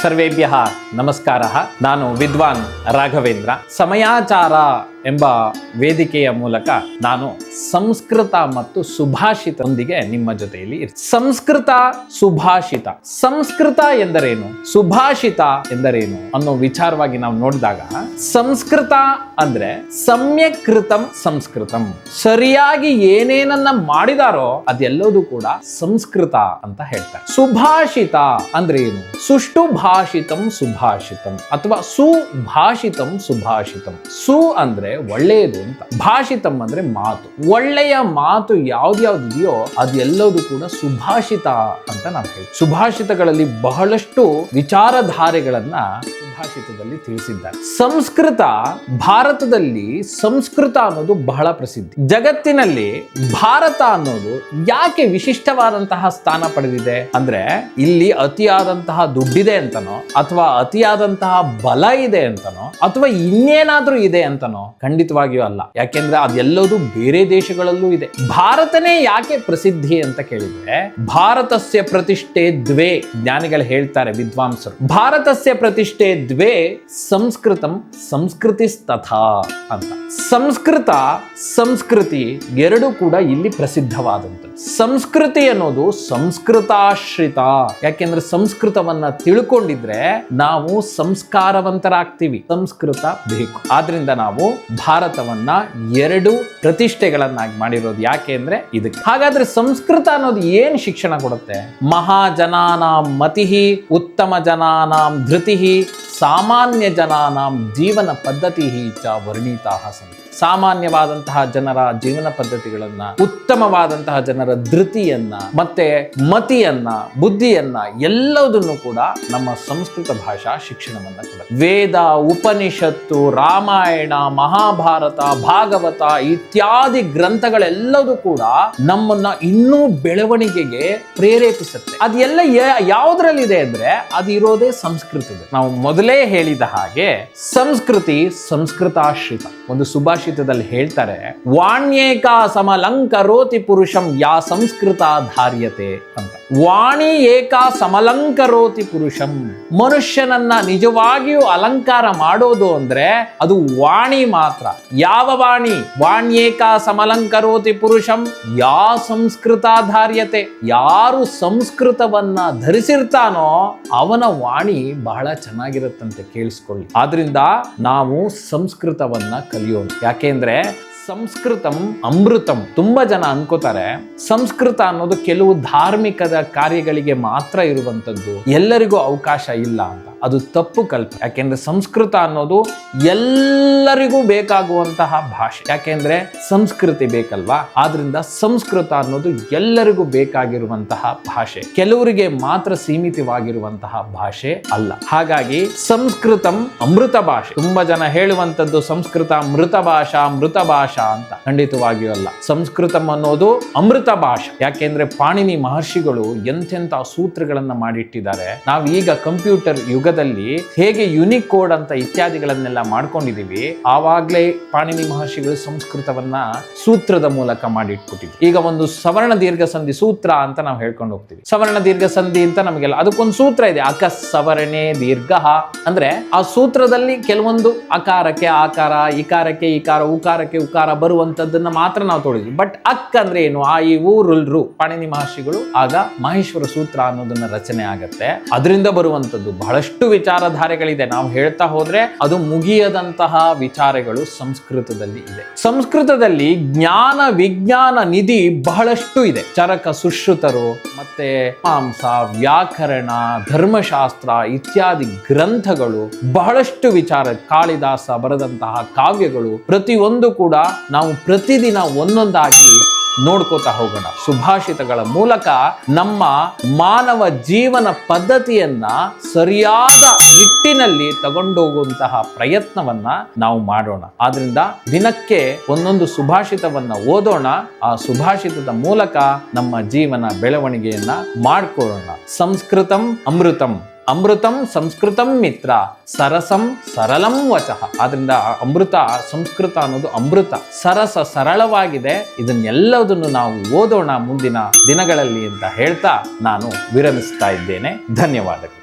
ಸರ್ವೇಭ್ಯಃ ನಮಸ್ಕಾರಃ. ನಾನು ವಿದ್ವಾನ್ ರಾಘವೇಂದ್ರ. ಸಮಯಾಚಾರ ಎಂಬ ವೇದಿಕೆಯ ಮೂಲಕ ನಾನು ಸಂಸ್ಕೃತ ಮತ್ತು ಸುಭಾಷಿತದೊಂದಿಗೆ ನಿಮ್ಮ ಜೊತೆಯಲ್ಲಿ ಸಂಸ್ಕೃತ ಸುಭಾಷಿತ, ಸಂಸ್ಕೃತ ಎಂದರೇನು, ಸುಭಾಷಿತ ಎಂದರೇನು ಅನ್ನೋ ವಿಚಾರವಾಗಿ ನಾವು ನೋಡಿದಾಗ, ಸಂಸ್ಕೃತ ಅಂದ್ರೆ ಸಮ್ಯಕ್ ಕೃತಂ ಸಂಸ್ಕೃತಂ, ಸರಿಯಾಗಿ ಏನೇನನ್ನ ಮಾಡಿದಾರೋ ಅದೆಲ್ಲದೂ ಕೂಡ ಸಂಸ್ಕೃತ ಅಂತ ಹೇಳ್ತಾರೆ. ಸುಭಾಷಿತ ಅಂದ್ರೆ ಏನು? ಸುಷ್ಟು ಭಾಷಿತಂ ಸುಭಾಷಿತಂ ಅಥವಾ ಸುಭಾಷಿತಂ ಸುಭಾಷಿತಂ. ಸು ಅಂದ್ರೆ ಒಳ್ಳೆಯದು ಅಂತ, ಭಾಷಿತಂ ಅಂದ್ರೆ ಮಾತು. ಒಳ್ಳೆಯ ಮಾತು ಯಾವ್ದ್ಯಾವ್ದಿದೆಯೋ ಅದೆಲ್ಲದೂ ಕೂಡ ಸುಭಾಷಿತ ಅಂತ ನಾವು ಹೇಳ್ತೀವಿ. ಸುಭಾಷಿತಗಳಲ್ಲಿ ಬಹಳಷ್ಟು ವಿಚಾರಧಾರೆಗಳನ್ನ ಸುಭಾಷಿತದಲ್ಲಿ ತಿಳಿಸಿದ್ದಾರೆ. ಸಂಸ್ಕೃತ, ಭಾರತದಲ್ಲಿ ಸಂಸ್ಕೃತ ಅನ್ನೋದು ಬಹಳ ಪ್ರಸಿದ್ಧಿ. ಜಗತ್ತಿನಲ್ಲಿ ಭಾರತ ಅನ್ನೋದು ಯಾಕೆ ವಿಶಿಷ್ಟವಾದಂತಹ ಸ್ಥಾನ ಪಡೆದಿದೆ ಅಂದ್ರೆ, ಇಲ್ಲಿ ಅತಿಯಾದಂತಹ ದುಡ್ಡಿದೆ ಅಂತನೋ, ಅಥವಾ ಅತಿಯಾದಂತಹ ಬಲ ಇದೆ ಅಂತನೋ, ಅಥವಾ ಇನ್ನೇನಾದ್ರೂ ಇದೆ ಅಂತನೋ? ಖಂಡಿತವಾಗಿಯೂ ಅಲ್ಲ. ಯಾಕೆಂದ್ರೆ ಅದೆಲ್ಲದೂ ಬೇರೆ ದೇಶಗಳಲ್ಲೂ ಇದೆ. ಭಾರತನೇ ಯಾಕೆ ಪ್ರಸಿದ್ಧಿ ಅಂತ ಕೇಳಿದ್ರೆ, ಭಾರತಸ್ಯ ಪ್ರತಿಷ್ಠೆ ದ್ವೇ, ಜ್ಞಾನಿಗಳು ಹೇಳ್ತಾರೆ, ವಿದ್ವಾಂಸರು, ಭಾರತಸ್ಯ ಪ್ರತಿಷ್ಠೆ ದ್ವೇ ಸಂಸ್ಕೃತಂ ಸಂಸ್ಕೃತಿಸ್ತಥಾ ಅಂತ. ಸಂಸ್ಕೃತ ಸಂಸ್ಕೃತಿ ಎರಡು ಕೂಡ ಇಲ್ಲಿ ಪ್ರಸಿದ್ಧವಾದಂಥದ್ದು. ಸಂಸ್ಕೃತಿ ಅನ್ನೋದು ಸಂಸ್ಕೃತಾಶ್ರಿತ. ಯಾಕೆಂದ್ರೆ ಸಂಸ್ಕೃತವನ್ನ ತಿಳ್ಕೊಂಡಿದ್ರೆ ನಾವು ಸಂಸ್ಕಾರವಂತರಾಗ್ತೀವಿ. ಸಂಸ್ಕೃತ ಬೇಕು. ಆದ್ರಿಂದ ನಾವು ಭಾರತವನ್ನ ಎರಡು ಪ್ರತಿಷ್ಠೆಗಳನ್ನಾಗಿ ಮಾಡಿರೋದು. ಯಾಕೆ ಅಂದ್ರೆ ಇದಕ್ಕೆ. ಹಾಗಾದ್ರೆ ಸಂಸ್ಕೃತ ಅನ್ನೋದು ಏನ್ ಶಿಕ್ಷಣ ಕೊಡುತ್ತೆ? ಮಹಾಜನಾನಾಂ ಮತಿಹಿ, ಉತ್ತಮ ಜನಾನಾಂ ಧೃತಿಹಿ, ಸಾಮಾನ್ಯ ಜನಾನಾಂ ಜೀವನ ಪದ್ಧತಿ ಚ ವರ್ಣಿತಾಃ ಸಂತಿ. ಸಾಮಾನ್ಯವಾದಂತಹ ಜನರ ಜೀವನ ಪದ್ಧತಿಗಳನ್ನ, ಉತ್ತಮವಾದಂತಹ ಜನರ ಧೃತಿಯನ್ನ, ಮತ್ತೆ ಮತಿಯನ್ನ, ಬುದ್ಧಿಯನ್ನ, ಎಲ್ಲದನ್ನು ಕೂಡ ನಮ್ಮ ಸಂಸ್ಕೃತ ಭಾಷಾ ಶಿಕ್ಷಣವನ್ನ ಕೊಡುತ್ತೆ. ವೇದ, ಉಪನಿಷತ್ತು, ರಾಮಾಯಣ, ಮಹಾಭಾರತ, ಭಾಗವತ ಇತ್ಯಾದಿ ಗ್ರಂಥಗಳೆಲ್ಲದೂ ಕೂಡ ನಮ್ಮನ್ನ ಇನ್ನೂ ಬೆಳವಣಿಗೆಗೆ ಪ್ರೇರೇಪಿಸುತ್ತೆ. ಅದೆಲ್ಲ ಯಾವುದ್ರಲ್ಲಿದೆ ಅಂದ್ರೆ ಅದು ಇರೋದೇ ಸಂಸ್ಕೃತದಲ್ಲಿ. ನಾವು ಮೊದಲೇ ಹೇಳಿದ ಹಾಗೆ ಸಂಸ್ಕೃತಿ ಸಂಸ್ಕೃತಾಶ್ರಿತ. ಒಂದು ಸುಭಾಷಿತದಲ್ಲಿ ಹೇಳ್ತಾರೆ, ವಾಣ್ಯೇಕ ಸಮಲಂಕರೋತಿ ಪುರುಷಂ ಯಾ ಸಂಸ್ಕೃತ ಧಾರ್ಯತೆ ಅಂತ. ವಾಣಿ ಏಕ ಸಮಲಂಕರೋತಿ ಪುರುಷಂ. ಮನುಷ್ಯನನ್ನ ನಿಜವಾಗಿಯೂ ಅಲಂಕಾರ ಮಾಡೋದು ಅಂದ್ರೆ ಅದು ವಾಣಿ ಮಾತ್ರ. ಯಾವ ವಾಣಿ? ವಾಣ್ಯೇಕ ಸಮಲಂಕರೋತಿ ಪುರುಷಂ ಯಾ ಸಂಸ್ಕೃತ ಧಾರ್ಯತೆ. ಯಾರು ಸಂಸ್ಕೃತವನ್ನ ಧರಿಸಿರ್ತಾನೋ ಅವನ ವಾಣಿ ಬಹಳ ಚೆನ್ನಾಗಿರುತ್ತಂತೆ, ಕೇಳಿಸ್ಕೊಳ್ಳಿ. ಆದ್ರಿಂದ ನಾವು ಸಂಸ್ಕೃತವನ್ನ ಕಲಿಯೋಣ. ಯಾಕೆಂದ್ರೆ ಸಂಸ್ಕೃತಂ ಅಮೃತಂ. ತುಂಬಾ ಜನ ಅನ್ಕೋತಾರೆ ಸಂಸ್ಕೃತ ಅನ್ನೋದು ಕೆಲವು ಧಾರ್ಮಿಕದ ಕಾರ್ಯಗಳಿಗೆ ಮಾತ್ರ ಇರುವಂತದ್ದು, ಎಲ್ಲರಿಗೂ ಅವಕಾಶ ಇಲ್ಲ ಅಂತ. ಅದು ತಪ್ಪು ಕಲ್ಪನೆ. ಯಾಕೆಂದ್ರೆ ಸಂಸ್ಕೃತ ಅನ್ನೋದು ಎಲ್ಲರಿಗೂ ಬೇಕಾಗುವಂತಹ ಭಾಷೆ. ಯಾಕೆಂದ್ರೆ ಸಂಸ್ಕೃತಿ ಬೇಕಲ್ವಾ? ಆದ್ರಿಂದ ಸಂಸ್ಕೃತ ಅನ್ನೋದು ಎಲ್ಲರಿಗೂ ಬೇಕಾಗಿರುವಂತಹ ಭಾಷೆ, ಕೆಲವರಿಗೆ ಮಾತ್ರ ಸೀಮಿತವಾಗಿರುವಂತಹ ಭಾಷೆ ಅಲ್ಲ. ಹಾಗಾಗಿ ಸಂಸ್ಕೃತಂ ಅಮೃತ ಭಾಷೆ. ತುಂಬಾ ಜನ ಹೇಳುವಂತದ್ದು ಸಂಸ್ಕೃತ ಮೃತ ಭಾಷಾ, ಮೃತ ಭಾಷಾ ಅಂತ. ಖಂಡಿತವಾಗಿಯೂ ಅಲ್ಲ. ಸಂಸ್ಕೃತಂ ಅನ್ನೋದು ಅಮೃತ ಭಾಷೆ. ಯಾಕೆಂದ್ರೆ ಪಾಣಿನಿ ಮಹರ್ಷಿಗಳು ಎಂತೆಂತ ಸೂತ್ರಗಳನ್ನ ಮಾಡಿಟ್ಟಿದ್ದಾರೆ. ನಾವು ಈಗ ಕಂಪ್ಯೂಟರ್ ಯುಗದಲ್ಲಿ ಹೇಗೆ ಯುನಿಕೋಡ್ ಅಂತ ಇತ್ಯಾದಿಗಳನ್ನೆಲ್ಲ ಮಾಡ್ಕೊಂಡಿದೀವಿ, ಆವಾಗ್ಲೇ ಪಾಣಿನಿ ಮಹರ್ಷಿಗಳು ಸಂಸ್ಕೃತವನ್ನ ಸೂತ್ರದ ಮೂಲಕ ಮಾಡಿಟ್ಬಿಟ್ಟಿದ್ವಿ. ಈಗ ಒಂದು ಸವರ್ಣ ದೀರ್ಘ ಸಂಧಿ ಸೂತ್ರ ಅಂತ ನಾವು ಹೇಳ್ಕೊಂಡು ಹೋಗ್ತೀವಿ. ಸವರ್ಣ ದೀರ್ಘ ಸಂಧಿ ಅಂತ ನಮಗೆಲ್ಲ ಅದಕ್ಕೊಂದು ಸೂತ್ರ ಇದೆ. ಅಕಸ್ ಸವರ್ಣೆ ದೀರ್ಘ ಅಂದ್ರೆ ಆ ಸೂತ್ರದಲ್ಲಿ ಕೆಲವೊಂದು ಅಕಾರಕ್ಕೆ ಆಕಾರ, ಇಕಾರಕ್ಕೆ ಇಕಾರ, ಉಕಾರಕ್ಕೆ ಉಕಾರ ಬರುವಂತದ್ದನ್ನ ಮಾತ್ರ ನಾವು ತೊಳಿದ್ವಿ. ಬಟ್ ಅಕ್ ಅಂದ್ರೆ ಏನು? ಆ ಈ ರು ಪಾಣಿನಿ ಮಹರ್ಷಿಗಳು ಆಗ ಮಹೇಶ್ವರ ಸೂತ್ರ ಅನ್ನೋದನ್ನ ರಚನೆ ಆಗತ್ತೆ. ಅದರಿಂದ ಬರುವಂತದ್ದು ಬಹಳಷ್ಟು ವಿಚಾರಧಾರೆಗಳಿದೆ. ನಾವು ಹೇಳ್ತಾ ಹೋದ್ರೆ ಅದು ಮುಗಿಯದಂತಹ ವಿಚಾರಗಳು ಸಂಸ್ಕೃತದಲ್ಲಿ ಇದೆ. ಸಂಸ್ಕೃತದಲ್ಲಿ ಜ್ಞಾನ ವಿಜ್ಞಾನ ನಿಧಿ ಬಹಳಷ್ಟು ಇದೆ. ಚರಕ ಸುಶ್ರುತರು, ಮತ್ತೆ ಮಾಂಸ, ವ್ಯಾಕರಣ, ಧರ್ಮಶಾಸ್ತ್ರ ಇತ್ಯಾದಿ ಗ್ರಂಥಗಳು, ಬಹಳಷ್ಟು ವಿಚಾರ, ಕಾಳಿದಾಸ ಬರೆದಂತಹ ಕಾವ್ಯಗಳು, ಪ್ರತಿಯೊಂದು ಕೂಡ ನಾವು ಪ್ರತಿದಿನ ಒಂದೊಂದಾಗಿ ನೋಡ್ಕೋತಾ ಹೋಗೋಣ. ಸುಭಾಷಿತಗಳ ಮೂಲಕ ನಮ್ಮ ಮಾನವ ಜೀವನ ಪದ್ಧತಿಯನ್ನ ಸರಿಯಾದ ನಿಟ್ಟಿನಲ್ಲಿ ತಗೊಂಡೋಗುವಂತಹ ಪ್ರಯತ್ನವನ್ನ ನಾವು ಮಾಡೋಣ. ಆದ್ರಿಂದ ದಿನಕ್ಕೆ ಒಂದೊಂದು ಸುಭಾಷಿತವನ್ನ ಓದೋಣ. ಆ ಸುಭಾಷಿತದ ಮೂಲಕ ನಮ್ಮ ಜೀವನ ಬೆಳವಣಿಗೆಯನ್ನ ಮಾಡ್ಕೊಳ್ಳೋಣ. ಸಂಸ್ಕೃತಂ ಅಮೃತಂ, ಅಮೃತಂ ಸಂಸ್ಕೃತಂ ಮಿತ್ರ, ಸರಸಂ ಸರಳಂ ವಚಃ. ಆದ್ರಿಂದ ಅಮೃತ, ಸಂಸ್ಕೃತ ಅನ್ನೋದು ಅಮೃತ, ಸರಸ, ಸರಳವಾಗಿದೆ. ಇದನ್ನೆಲ್ಲದನ್ನು ನಾವು ಓದೋಣ ಮುಂದಿನ ದಿನಗಳಲ್ಲಿ ಅಂತ ಹೇಳ್ತಾ ನಾನು ವಿರಮಿಸ್ತಾ ಇದ್ದೇನೆ. ಧನ್ಯವಾದಗಳು.